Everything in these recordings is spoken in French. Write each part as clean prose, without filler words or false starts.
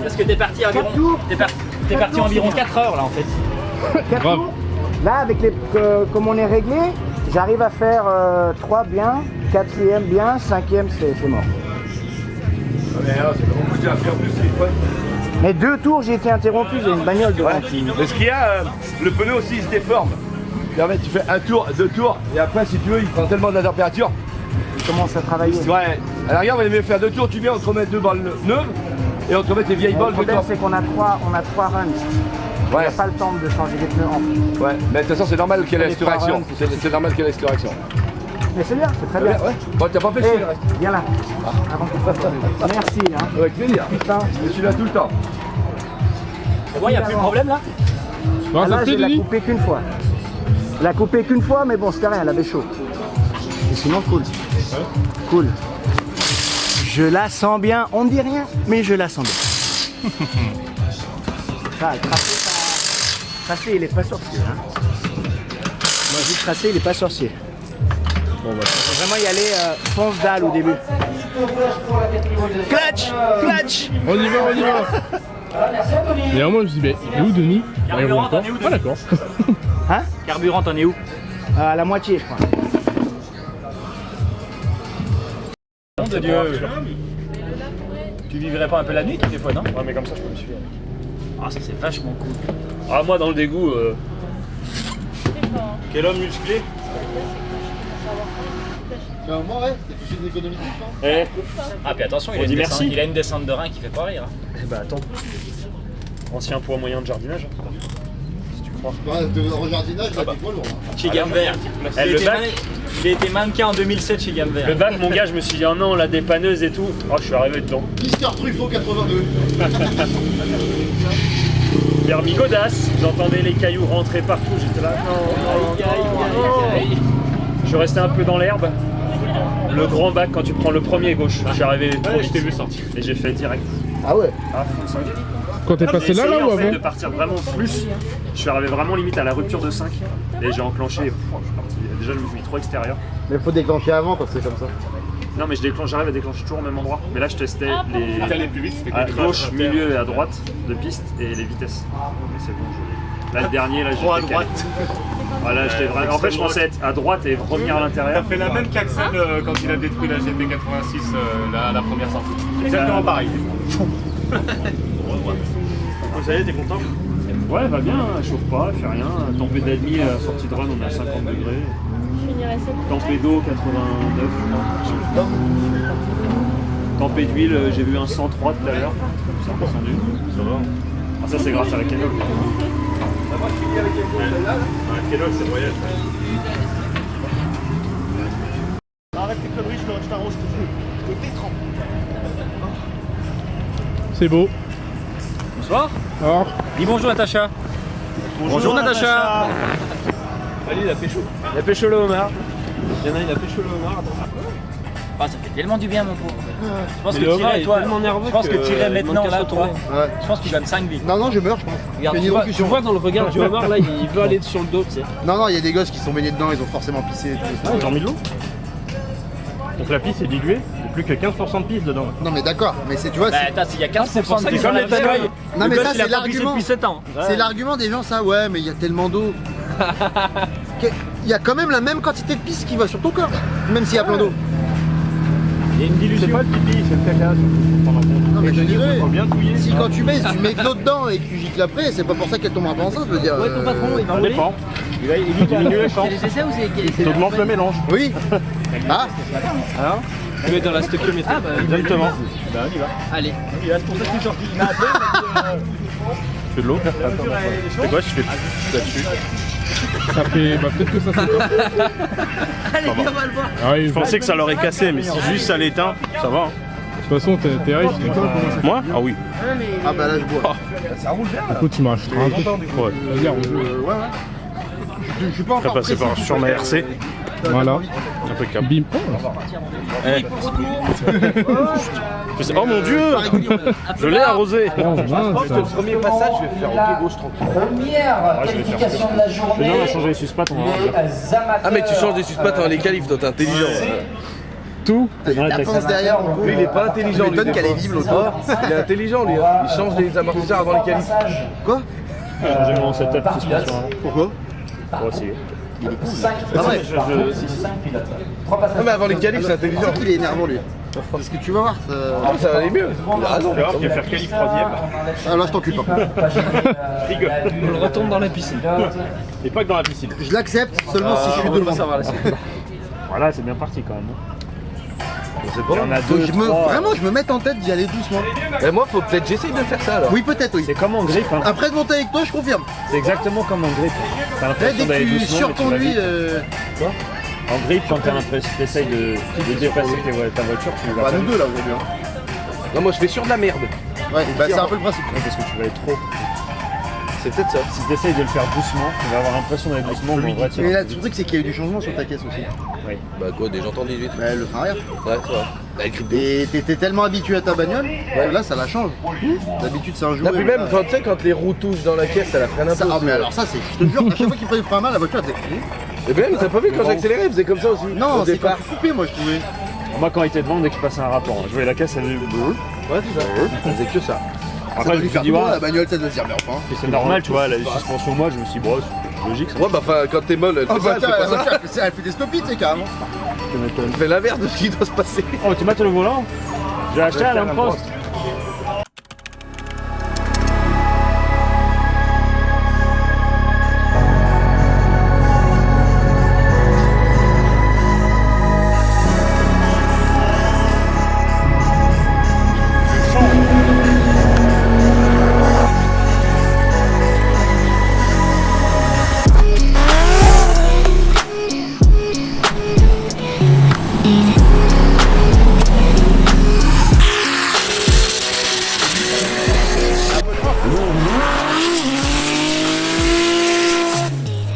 Parce que t'es parti environ, t'es parti environ 4 heures là en fait. 4 tours. Là, avec les, comme on est réglé, j'arrive à faire 3 bien, 4e bien, 5e c'est mort. Mais 2 tours j'ai été interrompu, j'ai une bagnole devant. Mais ce qu'il y a, le pneu aussi il se déforme. Tu fais un tour, 2 tours, et après si tu veux il prend tellement de la température. Il commence à travailler. Ouais, à la rigueur on va faire 2 tours, tu viens, on te remet 2 balles neuves, et on te remet tes vieilles balles. Le problème c'est qu'on a 3 runs. On n'a pas le temps de changer les pneus en plus. Ouais, mais de toute façon c'est normal qu'il y ait la restauration. C'est normal qu'il y ait la restauration. Mais c'est bien, c'est très bien. Ouais. Bon, t'as pas fait chier le reste. Viens là. Avant que tu fasses. Merci. Hein. Avec plaisir. Putain. Je suis là tout le temps. C'est bon, il n'y a plus de problème là? Ah, là, j'ai la coupé qu'une fois. La coupé qu'une fois, mais bon, c'était rien, elle avait chaud. Et sinon, cool. Cool. Je la sens bien. On ne dit rien, mais je la sens bien. Ça, le tracé, il est pas sorcier. Hein. Moi, vu le tracé, il est pas sorcier. Bon, bah, faut vraiment y aller fonce dalle au début. Clutch! Clutch! On y va. Et à un moment, je me dis, mais il est où Denis? Carburant, t'en es où, Denis? Ah, d'accord. Hein? Carburant, t'en es où? À la moitié, je crois. Nom de Dieu. Tu vivrais pas un peu la nuit, toi, des fois, non? Ouais, mais comme ça, je peux me suivre. Ah, ça c'est vachement cool. Ah, moi, dans le dégoût. Quel homme musclé. Bah moi ouais, c'est plus une économie de temps. Eh, Ah, puis attention, On dit merci. il a une descente de rein qui fait pas rire. Hein. bah attends. Ancien poids moyen de jardinage. Si tu crois. Ouais, de rejardinage, là, t'es poids lourd. Hein. Chez Gamme Vert. Eh, le bac, Il a été mannequin en 2007 chez Gamme Vert. le bac, mon gars, je me suis dit, oh non, la dépanneuse et tout. Oh, je suis arrivé dedans. Mister Truffaut 82. Permis Godasse, j'entendais les cailloux rentrer partout. J'étais là, non. Je suis resté un peu dans l'herbe. Le grand bac, quand tu prends le premier gauche, je suis arrivé trop vite. Je t'ai vu sortir. Et j'ai fait direct. Ah ouais? À fond 5. Quand t'es passé là J'ai essayé, ou en fait, avant? de partir vraiment plus. Je suis arrivé vraiment limite à la rupture de 5 et j'ai enclenché. Je suis parti. Déjà, je me suis mis trop extérieur. Mais faut déclencher avant quand c'est comme ça. Non, mais j'arrive à déclencher toujours au même endroit. Mais là, je testais à gauche, milieu et à droite de piste et les vitesses. Mais c'est bon. Là, le dernier, là, j'ai fait calé. Voilà, j'étais vraiment. En fait, je pensais être à droite et revenir à l'intérieur. T'as fait la même qu'Axel quand il a détruit la GT86 la première sortie. Exactement pareil. Ça y est, t'es content? Ouais, va bien, elle chauffe pas, elle fait rien. Tempé d'admis, sortie de run, on est à 50 degrés. Tempé d'eau, 89. Tempé d'huile, j'ai vu un 103 tout à l'heure. C'est redescendu. Ça va. Ah, ça, c'est grâce à la Kellogg. La Kellogg, c'est voyage. Arrête tes conneries, je t'arrange tout de suite. Je te détrempe. C'est beau. Bonsoir. Alors, Dis bonjour Natacha. Bonjour Natacha. Allez, il a pécho. Il a pécho le homard. Il y en a, il a pécho le homard. Ah, ça fait tellement du bien, mon pauvre. Je pense Mais que le homard tirer, est toi, tellement nerveux je pense que que, tirer maintenant il là, manque à toi, se Ouais. je pense qu'il donne 5 vies. Non, je meurs, je pense. Regarde, C'est une tu hydrocution. vois dans le regard du homard, là, il veut aller sur le dos, tu sais. Non, il y a des gosses qui sont baignés dedans, ils ont forcément pissé. et tout. Ils ont mis de l'eau. Donc la pisse est diluée, il n'y a plus que 15% de pisse dedans. Non, mais d'accord, mais c'est, tu vois, Bah, attends, il y a 15% de C'est vie comme dans la les tannoirs. bataille. Non, mais Le ça, gosse, il a c'est pas pissé l'argument. depuis 7 ans. c'est l'argument des gens, ça, ouais, mais il y a tellement d'eau. Il y a quand même la même quantité de pisse qui va sur ton corps, même s'il y a plein d'eau. Il y a une dilution. C'est pas le pipi, c'est le caca. Non, mais je dirais, Faut bien touiller. si quand tu baisses, tu mets de l'eau dedans et que tu gicles après, c'est pas pour ça qu'elle tombera pas enceinte, je veux dire. Ouais, ton patron, il va Ça rouler. dépend. Il diminue les chances. C'est les essais ou c'est... T'augmentes le mélange. Oui. Ah, Tu es dans la stoichiométrie. Ah, bah, Exactement. allez. C'est pour ça que je suis sorti. Il m'a appelé, je fais de l'eau. C'est quoi, je fais là-dessus. ça fait. Bah, peut-être que ça fait pas. Allez, viens, on va le voir. Ah oui, Je pensais que ça l'aurait cassé, mais si juste ça l'éteint, ça va. de toute façon, t'es riche. Moi? Ah oui. ah bah là je bois. Écoute, tu m'achèteras un truc. Ouais. Vas-y, on Ouais, ouais. Je suis pas Je serais encore passé précis. par sur ma RC. Voilà. Impeccable. Bim. Oh mon dieu! Je l'ai arrosé! Oh, mince. Le premier passage, je vais faire au pied gauche tranquille. Première qualification de la journée. On va changer les suspattes, on va voir. Les amateurs. Ah mais tu changes des suspattes dans les qualifs, toi t'es intelligent. tout. La pince derrière, en gros. Lui, il est pas intelligent. Tu m'étonnes lui, qu'elle est des vive fois. l'autre. Il est intelligent, lui. Hein. Il change les amortisseurs avant les qualifs. Quoi? J'ai mon setup suspension. Pourquoi? Pour essayer. Ah ouais. Non, mais avant les qualifs, c'est intelligent. C'est qu'il est énervant lui. Parce que tu vas voir. Ça va aller mieux. Il a raison. Tu vas voir qu'il va faire qualif 3ème. Ah là je t'encule pas. Rigole. On le retourne dans la piscine. Et pas que dans la piscine. Je l'accepte seulement si je suis devant. Voilà, c'est bien parti quand même. C'est Il y en a Faut deux, que trois. vraiment je me mette en tête d'y aller doucement. Et moi, faut peut-être j'essaye de faire ça alors. Oui peut-être oui. C'est comme en grip. Hein. Après de monter avec toi je confirme. C'est exactement comme en grip. T'as Eh, l'impression dès que d'aller tu doucement, mais tu vas surconduis. vite. En grip, quand t'as l'impression que t'essayes de dépasser ta voiture, tu vas Bah pas nous vite. deux là aujourd'hui. Hein. Non, moi, je fais sur de la merde. Ouais bah c'est un peu le principe. Ouais, parce que tu vas aller trop. C'est peut-être ça. Si t'essayes de le faire doucement, tu vas avoir l'impression d'aller doucement, mais en vrai, tu Mais vas là plus le vite. truc c'est qu'il y a eu du changement sur ta caisse aussi. Oui. Bah, quoi, des jantants 18. Bah le frein arrière. Ouais, ça va. Avec le Et t'étais tellement habitué à ta bagnole, là ça la change. D'habitude c'est un jouet. Là, puis même, quand tu sais, quand les roues touchent dans la caisse, ça la freine un peu. Ça, ah aussi. mais alors ça c'est, je te jure, à chaque fois qu'il prend le frein à main, la voiture elle fait. Et même, t'as pas vu quand j'accélérais, il faisait comme ça aussi. Non, au c'est quand départ. tu coupais moi je trouvais. Moi, quand il était devant, dès que je passais un rapport, je voyais la caisse, elle faisait Ouais, c'est ça. Ça faisait que ça. Ça Après, doit je lui me faire suis dit, tout droit, ouais, la bagnole ça doit se dire mais enfin. c'est normal, tu vois, la suspension, moi, je me suis dit, bon, c'est logique, ça. Ouais, bah, enfin, quand t'es molle, elle Ah fait ça, bah elle tiens, fait la pas ça. voiture elle fait des stoppies tu sais carrément. Elle fait l'inverse de ce qui doit se passer. Oh, tu mates le volant? J'ai acheté à l'imposte.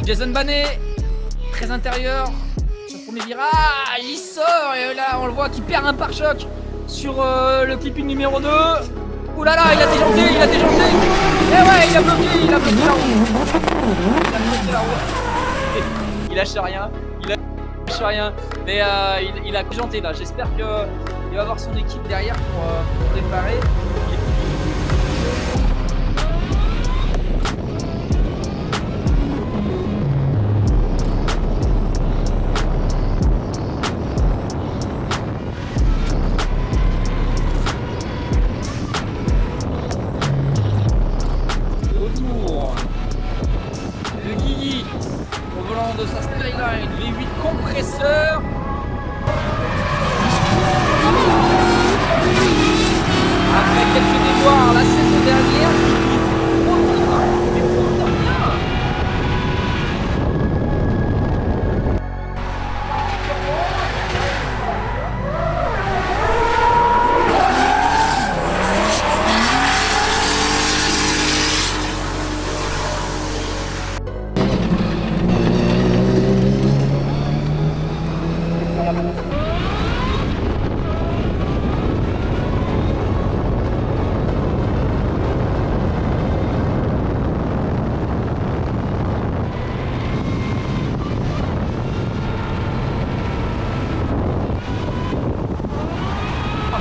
Jason Banet, très intérieur, sur le premier virage, il sort et là on le voit qu'il perd un pare-choc sur le clipping numéro 2. Ouh là là, il a déjanté. Eh ouais, il a bloqué la roue. Il lâche rien, mais il a déjanté là. J'espère qu'il va avoir son équipe derrière pour réparer. Autour de Guigui au volant de sa Skyline V8 compresseur. Après quelques déboires la saison dernière, il revient bien.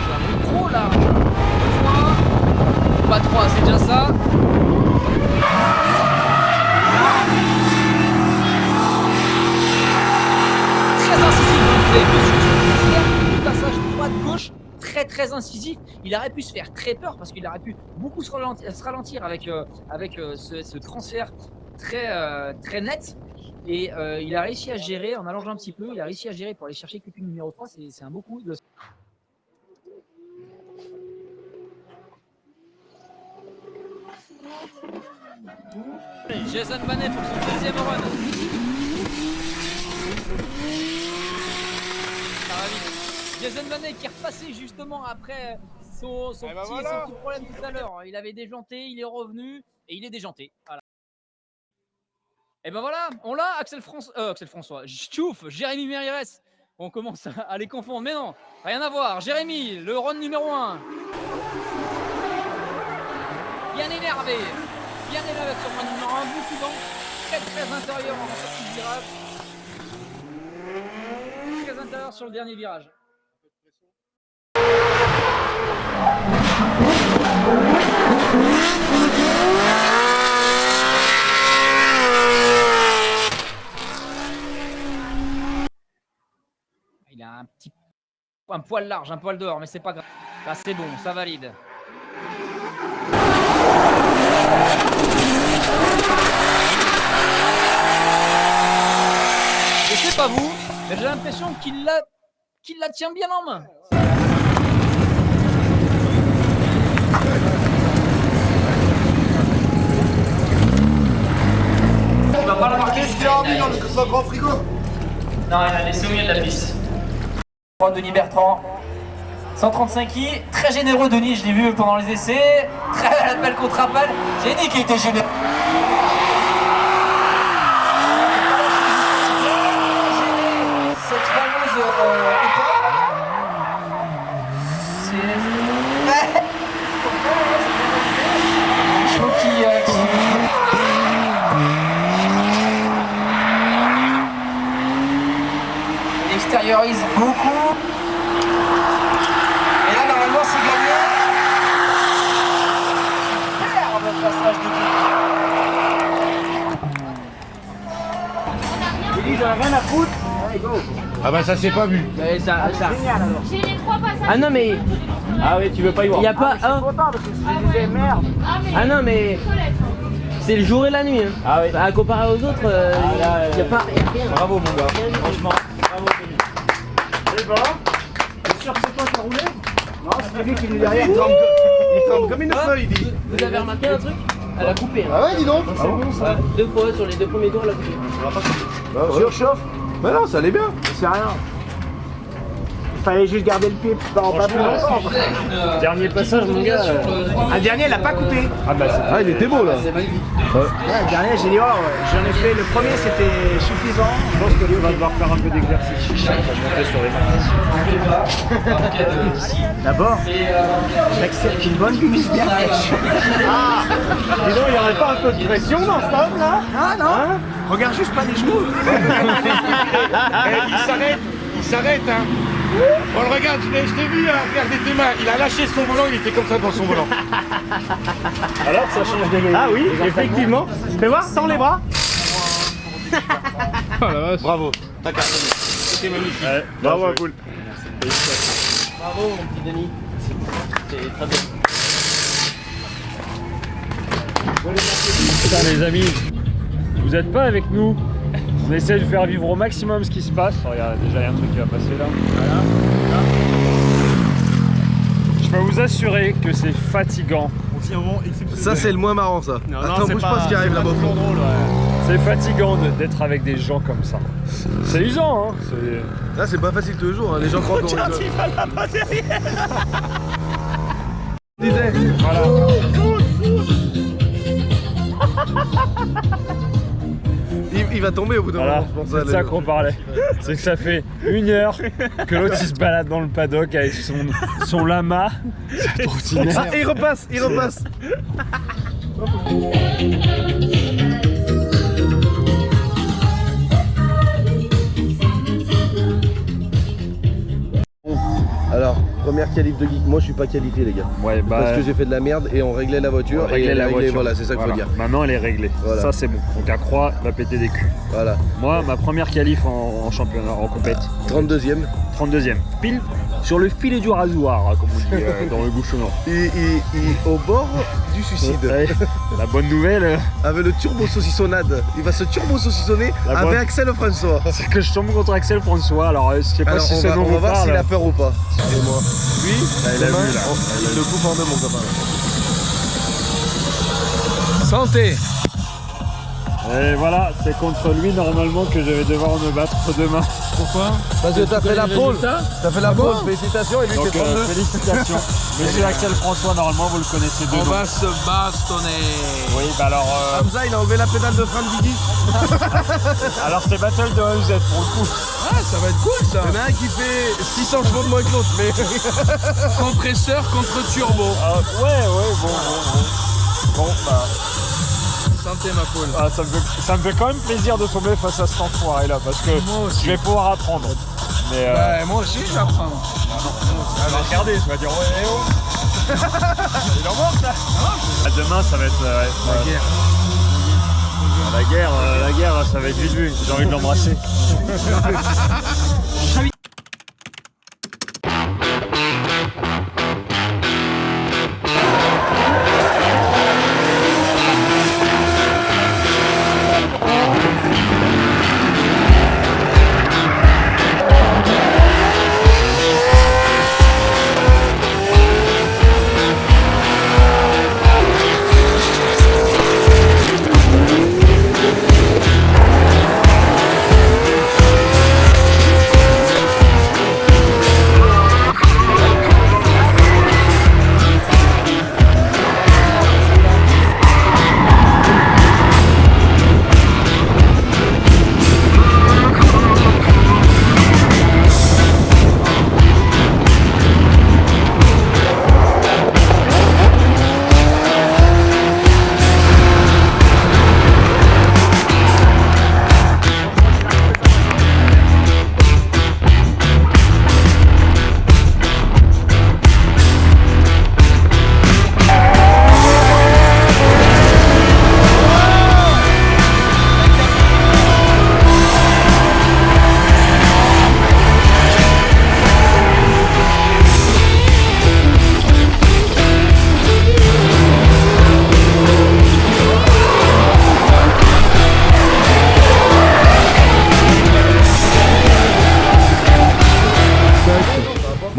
J'ai un bruit trop large. 2 fois. Pas 3, c'est déjà ça. Très incisif. Vous avez vu sur le passage droite-gauche, très incisif. Il aurait pu se faire très peur parce qu'il aurait pu beaucoup se ralentir avec ce transfert très net. Et il a réussi à gérer en allongeant un petit peu. Il a réussi à gérer pour aller chercher clipping numéro 3. C'est un beau coup de. Jason Banet pour son deuxième run. Ça va vite. Jason Banet qui est repassé justement après son petit problème tout à l'heure. Il avait déjanté, il est revenu et il est déjanté. Voilà. Et ben voilà, on l'a, Axel François, Stiouf, Jérémy Mérires. On commence à les confondre, mais non, rien à voir. Jérémy, le run numéro 1. Bien énervé sur le run numéro 1, beaucoup d'angle, très intérieur en sortie de virage. Très intérieur sur le dernier virage. un poil large, un poil dehors, mais c'est pas grave. Là, c'est bon, ça valide. Je sais pas vous, mais j'ai l'impression qu'il la tient bien en main. On va pas le marquer, ce qu'il a mis dans le grand frigo. Non, il a laissé au milieu de la piste. Denis Bertrand, 135 i, très généreux Denis, je l'ai vu pendant les essais, très à l'appel contre appel, j'ai dit qu'il était généreux. Cette fameuse il extériorise beaucoup. Et là, normalement, c'est gagné. Superbe passage de Ils disent rien à foutre. Allez, go. Ah bah ça c'est pas vu. Génial alors. J'ai les 3 passages. Ah non, mais Ah oui, tu veux pas y voir. il n'y a pas Je suis un. content parce que je disais merde. Ah non, mais c'est le jour et la nuit. Hein. Ah oui. À comparer aux autres, il n'y a pas rien. Bravo mon gars, franchement. Bravo Denis. C'est bon. T'es sûr que c'est toi qui as roulé? Non, c'est lui qui est derrière. Il tremble comme une feuille, il dit. Vous avez remarqué un truc? Elle a coupé. Hein. Ah ouais, dis donc. C'est bon ça. 2 fois sur les 2 premiers tours, elle a coupé. Surchauffe. Bah non, ça allait bien. C'est rien. Il fallait juste garder le pied pendant pas plus longtemps. Dernier passage mon gars. Un dernier, il a pas coupé. Ah bah c'est Ah il était beau là. Ouais, le dernier, j'ai dit, oh, j'en ai fait. Le premier, c'était suffisant. Je pense que lui va devoir faire un peu d'exercice pour monter sur les mains. D'abord, j'accepte une bonne gumisse bien fraîche. Ah, dis donc, il n'y aurait pas un peu de pression dans ce stade là? Ah non, regarde juste pas les genoux. Il s'arrête hein. On le regarde, je t'ai vu regarder tes mains. Il a lâché son volant, il était comme ça dans son volant. Alors ça change de Ah oui, effectivement. Fais voir, sans les bras. Oh la vache. Bravo, t'as cartonné. C'était magnifique. Ouais, Bravo, bien joué. cool. Bravo, mon petit Denis. C'est très bien. Putain les amis, vous n'êtes pas avec nous. On essaie de faire vivre au maximum ce qui se passe. Regarde, déjà il y a un truc qui va passer là. Voilà. Je peux vous assurer que c'est fatigant. Ça c'est le moins marrant ça. Attends, bouge pas ce qui arrive là-bas. C'est fatigant d'être avec des gens comme ça. C'est usant, hein. Là c'est pas facile tous les jours, hein. Les gens croient qu'on rigole. Voilà. Il va tomber au bout d'un Voilà, moment, je pense. c'est de ça qu'on parlait. C'est que ça fait 1 heure que l'autre il se balade dans le paddock avec son lama, sa trottinette. Ah, et il repasse, il repasse. Alors, première qualif de geek, moi je suis pas qualifié les gars. Ouais, bah, Parce que j'ai fait de la merde et on réglait la voiture. on réglait et la voiture. Voilà, c'est ça qu'il Voilà. faut dire. Maintenant elle est réglée. Voilà. Ça c'est bon. Donc à Croix va péter des culs. Voilà. Moi, ma première qualif en championnat, en compète, 32e. 32e. Pile sur le filet du rasoir, comme on dit dans le bouchonnement. Au bord du suicide. Ouais. La bonne nouvelle, Avec le turbo saucissonnade. Il va se turbo saucissonner La avec bonne- Axel François. c'est que je tombe contre Axel François. Alors je sais pas Alors si on ce va, nom on va vous voir parle. s'il a peur ou pas. Et moi. Lui, il a demain, vu, là. il le coupe en deux mon copain. Santé. Et voilà, c'est contre lui normalement que je vais devoir me battre demain. Pourquoi? Parce que t'as fait la pole. T'as fait la pole, félicitations. Et lui Donc c'est 32. félicitations. Monsieur Axel François, normalement vous le connaissez de nom. se bastonner. Oui, bah alors, Hamza il a enlevé la pédale de frein de Guigui. alors c'est battle de 1 Z pour le coup. Ah, ça va être cool ça. Il y en a un qui fait 600 chevaux de moins que l'autre. Mais Compresseur contre turbo. Ouais, bon. Bon, bah, Santé ma poule. ah, ça me fait quand même plaisir de tomber face à cet enfoiré là, parce que Moi aussi. je vais pouvoir apprendre. Mais Moi aussi je vais apprendre. tu vas regarder, tu vas dire ouais, oh. Il en manque là. Demain ça va être la guerre, ça va être vite vu. J'ai envie de l'embrasser.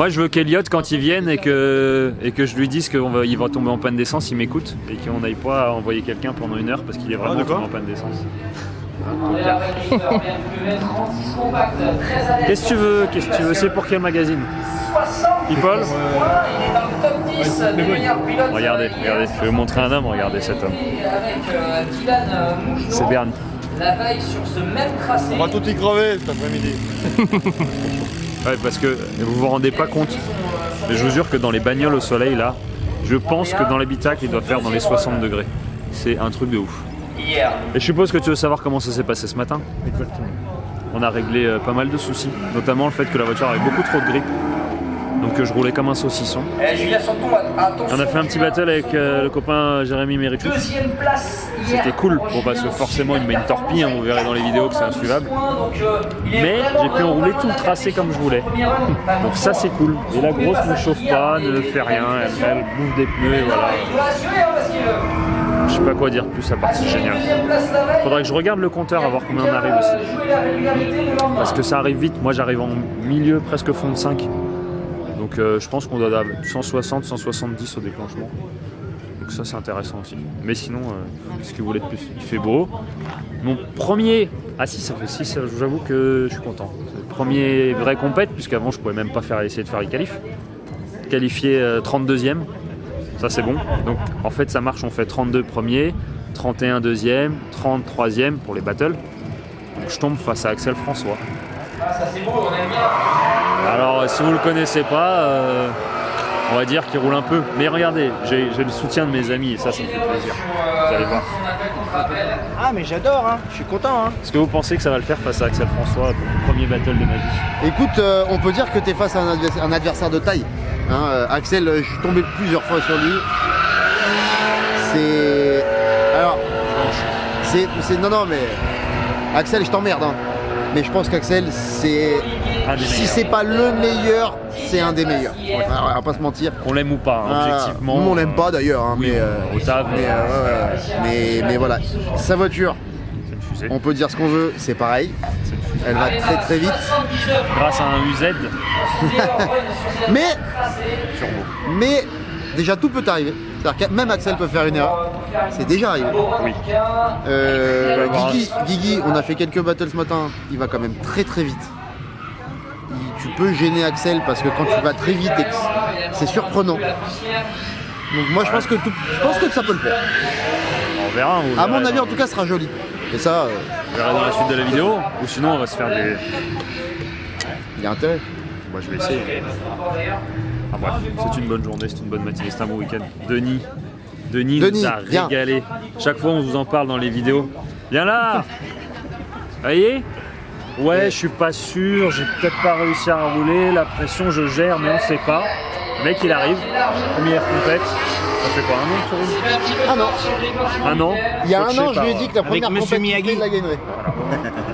Moi je veux qu'Eliott quand il vienne et que je lui dise qu'il va tomber en panne d'essence, il m'écoute et qu'on n'aille pas envoyer quelqu'un pendant 1 heure parce qu'il est vraiment tombé en panne d'essence. Qu'est-ce que tu veux? C'est pour quel magazine? People? Regardez, je vais vous montrer un homme, regardez cet homme. C'est Bernie. La veille sur ce même tracé. On va tout y crever cet après-midi. Ouais, parce que vous vous rendez pas compte, mais je vous jure que dans les bagnoles au soleil là, je pense que dans l'habitacle il doit faire dans les 60 degrés. C'est un truc de ouf. Et je suppose que tu veux savoir comment ça s'est passé ce matin. Exactement. On a réglé pas mal de soucis, notamment le fait que la voiture avait beaucoup trop de grippe. Donc je roulais comme un saucisson. On a fait un petit battle avec le copain Jérémy Méritus. C'était cool, bon parce que forcément il met une torpille, hein, vous verrez dans les vidéos que c'est insuivable. Mais j'ai pu enrouler tout le tracé comme je voulais. Donc ça c'est cool. Et la grosse ne chauffe pas, ne fait rien, elle bouffe des pneus et voilà. Je sais pas quoi dire plus à part c'est génial. Faudrait que je regarde le compteur à voir combien on arrive aussi. Parce que ça arrive vite, moi j'arrive en milieu, presque fond de 5. Donc je pense qu'on doit avoir 160, 170 au déclenchement. Donc ça c'est intéressant aussi. Mais sinon, qu'est-ce que vous voulez de plus? Il fait beau. Mon premier... Ah si, ça fait 6, j'avoue que je suis content. C'est le premier vrai compète, puisqu'avant je pouvais même pas essayer de faire les qualifs. Qualifié 32e, ça c'est bon. Donc en fait ça marche, on fait 32 premiers, 31 deuxième, 30 troisième pour les battles. Donc je tombe face à Axel François. Alors si vous le connaissez pas, on va dire qu'il roule un peu. Mais regardez, j'ai le soutien de mes amis et ça me fait plaisir. Vous allez voir. Ah mais j'adore, hein. Je suis content. Hein. Est-ce que vous pensez que ça va le faire face à Axel François pour le premier battle de ma vie? Écoute, on peut dire que tu es face à un adversaire de taille. Hein, Axel, je suis tombé plusieurs fois sur lui. C'est... Alors... Non mais... Axel, je t'emmerde. Hein. Mais je pense qu'Axel, c'est... Si c'est pas le meilleur, c'est un des meilleurs. Ouais. On va pas se mentir. On l'aime ou pas, hein, objectivement. Nous on l'aime pas d'ailleurs. Hein, oui, mais voilà. Sa voiture, on peut dire ce qu'on veut, c'est pareil. Elle va très très vite. Grâce à un UZ. mais déjà tout peut arriver. C'est-à-dire que même Axel peut faire une erreur. C'est déjà arrivé. Oui. Guigui, on a fait quelques battles ce matin. Il va quand même très très vite. Tu peux gêner Axel parce que quand tu vas très vite, c'est surprenant. Donc moi je pense que ça peut le faire. On verra. À mon avis en tout cas ce sera joli. Et ça... On verra dans la suite de la vidéo. Ou sinon on va se faire des... Il y a intérêt. Moi je vais essayer. Ah bref, c'est une bonne journée, c'est une bonne matinée, c'est un bon week-end. Denis nous a régalé. Chaque fois on vous en parle dans les vidéos. Viens là. Voyez? Ouais, je suis pas sûr, j'ai peut-être pas réussi à rouler, la pression je gère, mais on sait pas. Le mec il arrive, première compète. Ça fait quoi, 1 an que tu roules? Un an. 1 an. Il y a 1 an, je lui ai dit que la première compète il la gagnerait.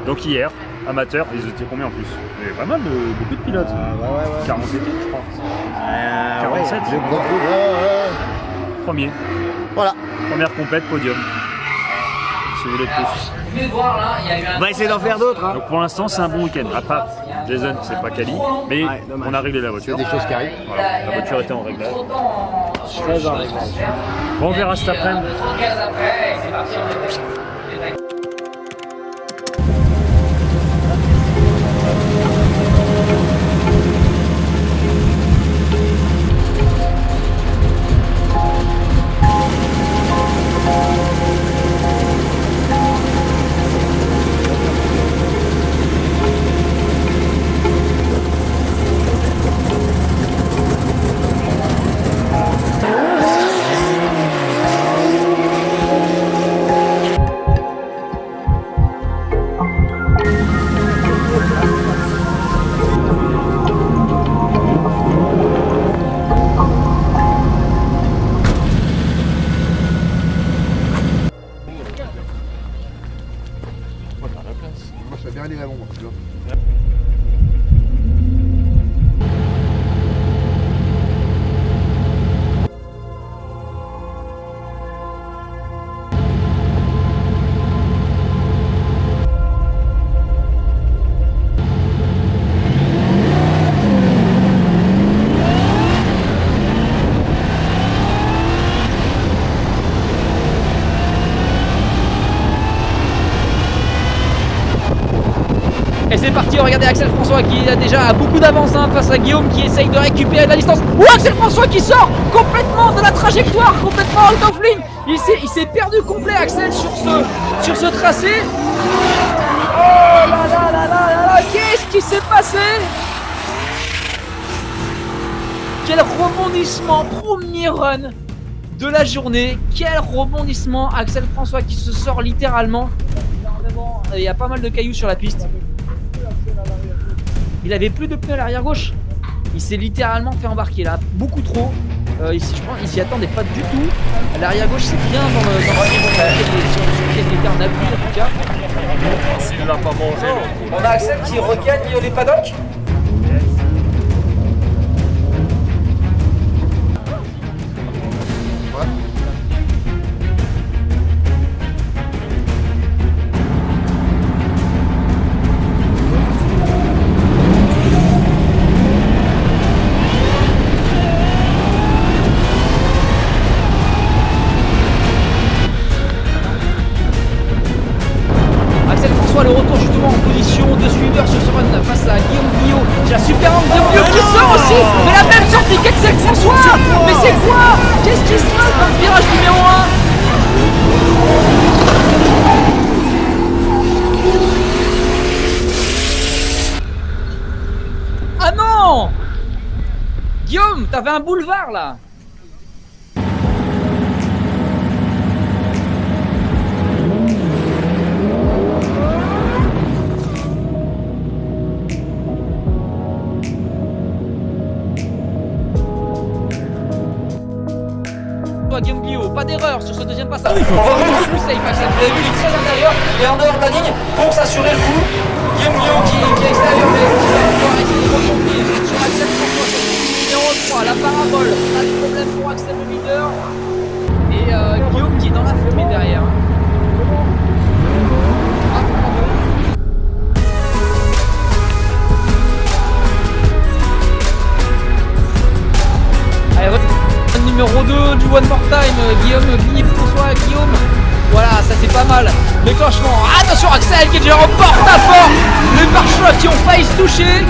Donc hier, amateur, ils étaient combien en plus? Il y avait pas mal, beaucoup de pilotes. Ouais. 47 je crois. 47 Premier. Voilà. Première compète, podium. Si vous voulez plus. On va essayer d'en faire d'autres. Hein. Donc pour l'instant c'est un bon week-end. À part Jason, c'est pas quali, mais on a réglé la voiture. Il y a des choses qui arrivent. Voilà, la voiture était en réglage. Très en réglage. Bon, on verra cet après-midi. c'est parti, regardez Axel François qui a déjà beaucoup d'avance face à Guillaume qui essaye de récupérer de la distance. Ou Axel François qui sort complètement de la trajectoire, complètement out of ligne. Il s'est perdu complet Axel sur ce tracé. Oh là là là là là là, qu'est-ce qui s'est passé? Quel rebondissement, premier run de la journée. Quel rebondissement, Axel François qui se sort littéralement. Il y a pas mal de cailloux sur la piste. Il avait plus de pneus à l'arrière gauche. Il s'est littéralement fait embarquer là, beaucoup trop. Ici, je pense qu'il s'y attendait pas du tout. À l'arrière gauche, c'est bien dans le sens sur lequel il était en appui en tout cas. S'il l'a pas mangé, On a Axel qui regagne les paddocks. Le retour justement en position de suiveur sur ce run face à Guillaume Guillot. J'ai la super rampe de Guillaume qui sort aussi, mais la même sortie qu'Axel François. Mais c'est quoi? Qu'est-ce qui se passe dans le virage numéro 1? Ah non, Guillaume, t'avais un boulevard là. Guillaume Guillot, pas d'erreur sur ce deuxième passage. On va revenir plus safe, Axel. Vous avez vu, il est très intérieur et en dehors de la ligne pour s'assurer le coup. Guillaume Guillot qui est extérieur, mais qui va pouvoir essayer de rebondir sur Axel François sur le numéro 3, la parabole. Pas de problème pour Axel le leader. Et Guillaume qui est dans la fumée derrière. Allez, numéro 2 du One More Time, Guillaume, François, Guillaume. Voilà, ça c'est pas mal. Déclenchement. Attention Axel qui est déjà en porte-à-porte. Les pare-chocs qui ont failli se toucher.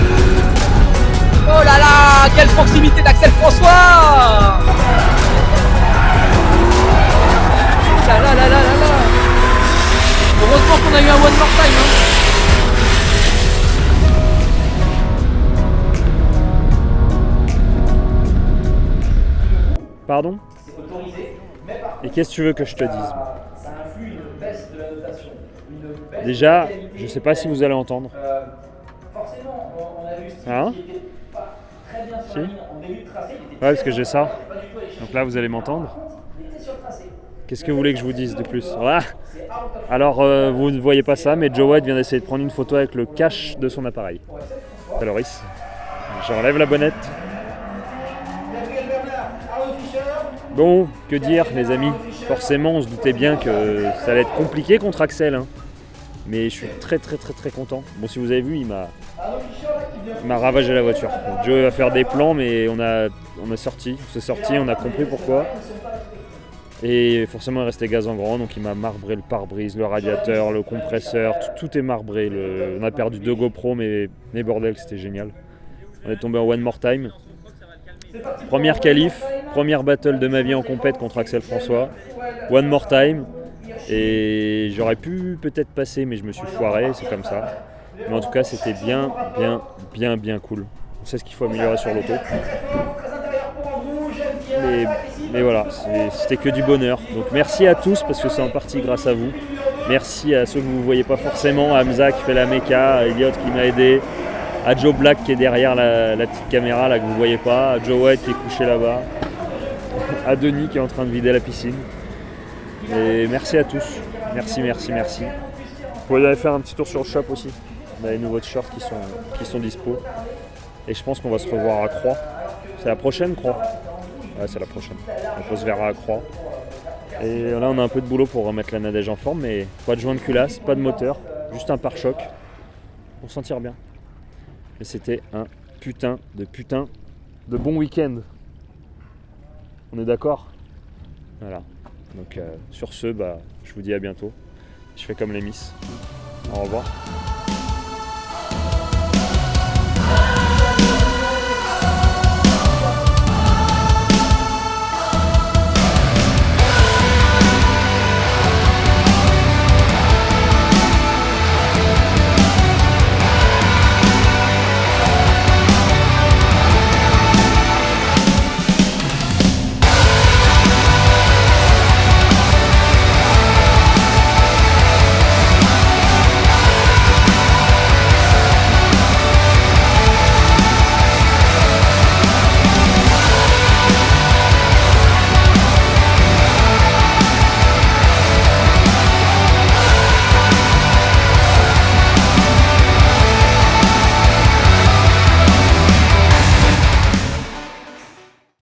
Oh là là, quelle proximité d'Axel François. Là là là là là là. Heureusement qu'on a eu un One More Time. Pardon? Et qu'est-ce que tu veux que je te dise? Déjà, je sais pas si vous allez entendre. Hein? Si? Ouais, parce que j'ai ça. Donc là, vous allez m'entendre. Qu'est-ce que vous voulez que je vous dise de plus? Voilà. Alors, vous ne voyez pas ça, mais Joe White vient d'essayer de prendre une photo avec le cache de son appareil. Loris. J'enlève la bonnette. Bon, que dire les amis, forcément on se doutait bien que ça allait être compliqué contre Axel, hein. Mais je suis très content. Bon, si vous avez vu, il m'a ravagé la voiture. Donc, Joe va faire des plans, mais on s'est sorti, on a compris pourquoi. Et forcément il restait gaz en grand, donc il m'a marbré le pare-brise, le radiateur, le compresseur, tout est marbré. On a perdu 2 GoPro, mais bordel, c'était génial. On est tombé en One More Time. Première qualif, première battle de ma vie en compète contre Axel François. One More Time. Et j'aurais pu peut-être passer, mais je me suis foiré, c'est comme ça. Mais en tout cas, c'était bien cool. On sait ce qu'il faut améliorer sur l'auto. Mais voilà, c'était que du bonheur. Donc merci à tous, parce que c'est en partie grâce à vous. Merci à ceux que vous ne voyez pas forcément, à Hamza qui fait la méca, à Elliot qui m'a aidé, à Joe Black qui est derrière la petite caméra là que vous ne voyez pas, à Joe White qui est couché là-bas, à Denis qui est en train de vider la piscine. Et merci à tous, merci. Vous pouvez aller faire un petit tour sur le shop aussi. On a les nouveaux t-shirts qui sont dispo. Et je pense qu'on va se revoir à Croix. C'est la prochaine Croix? Ouais, c'est la prochaine. Donc on se verra à Croix. Et là on a un peu de boulot pour remettre la Nadège en forme, mais pas de joint de culasse, pas de moteur, juste un pare-choc pour sentir bien. Et c'était un putain de bon week-end. On est d'accord? Voilà. Donc sur ce, je vous dis à bientôt. Je fais comme les miss. Au revoir.